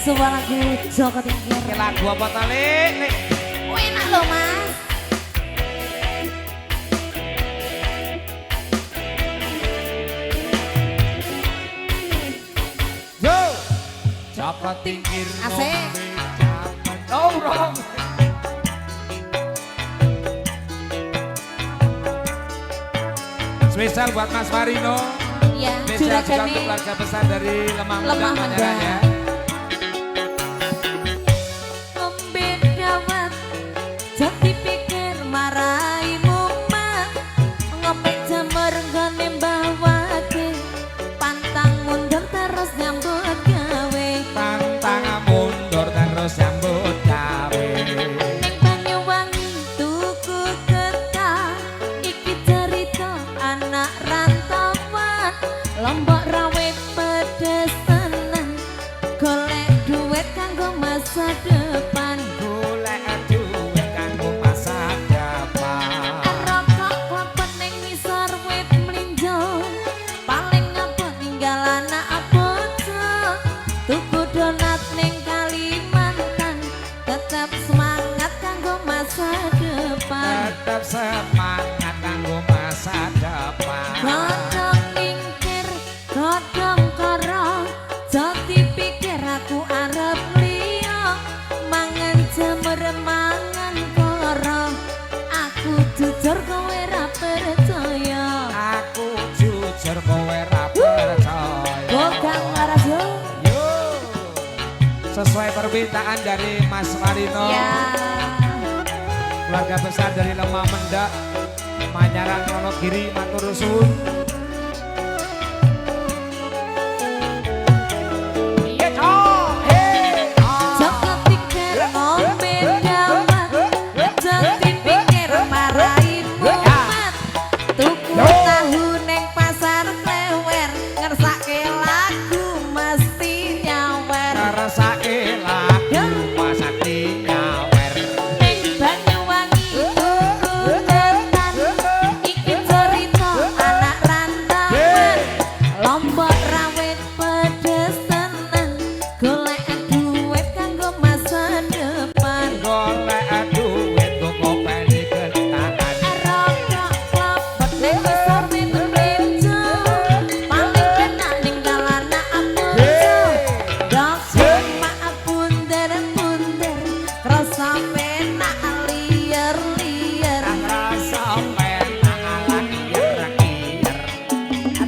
Sebuah lagu Joko Tingkir. Lagu apa tali? Enak loh mas. Yo, Joko Tingkir. Asik. Oh wrong. Spesial buat Mas Marino. Iya, Spesial juga juragan untuk nih. keluarga besar dari Lemah Muda Lemah Muda. Panjaran ya. Ngombe dawet, jadi pikir maraimu mah. Ngombe jamur gane mbawake, pantang mundur terus nyambut gawe. Pantang mundur terus nyambut gawe. Ning Banyuwangi tuku getah, iki cerita anak rantauan. Lombok rawit pedes tenan, golek duit kanggo masa depan. Golek duit kanggo masa depan. Rokok klapet ning ngisor wit mlinjo, paling ngapa tinggal anak bocah. Tuku donat ning Kalimantan, tetap semangat kanggo masa depan. Tetap semangat kanggo masa depan. Godhong ningkir, godhong karo, jati pikir aku arep liya. Mangan jamur mangan karo, aku jujur kowe ra percaya. Aku jujur kowe ra percaya. Godhong waras yo. Yo. Sesuai permintaan dari Mas Marino. Ya. Keluarga besar dari Lemah Mendak, Manyaran Wonogiri, matur suwun. Iya, Cok. Joko Tingkir ngombe dawet, jati pikir maraimu mat. Tuku tahu ning pasar Klewer, ngersake lagu mesti nyawer. Ngersake lagu Pasakti nyawer. Ning Banyuwangi tuku tetan, iki cerita anak rantauan. Lombok rawit pedes tenan, golek duit kanggo masa depan. Golek duit tuku peni gentahan. Rokok klopet ning ngisor wit mlinjo, paling penak ninggal anak bocah. Dok maaf bunder-bunder, krasa penak liyer-liyer. Rasa penak ala kiyer-kiyer.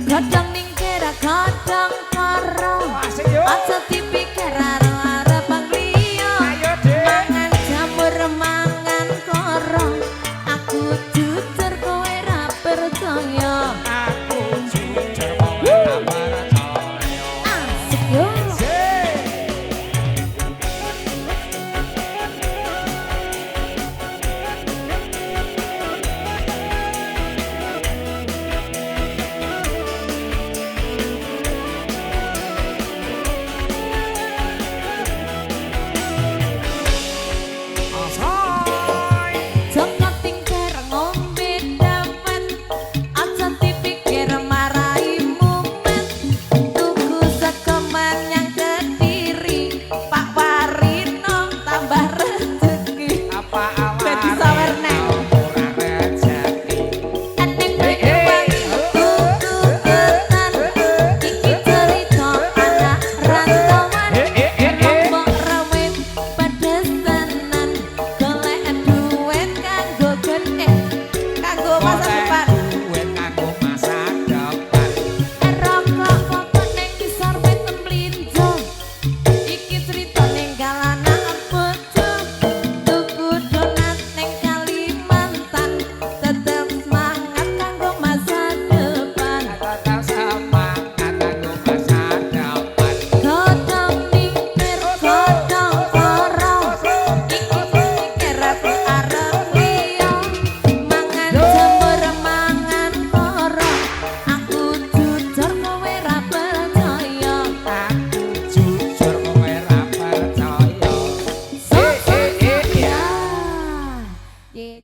Godhong ningkir godhong karo, Asik yo. aja dipikir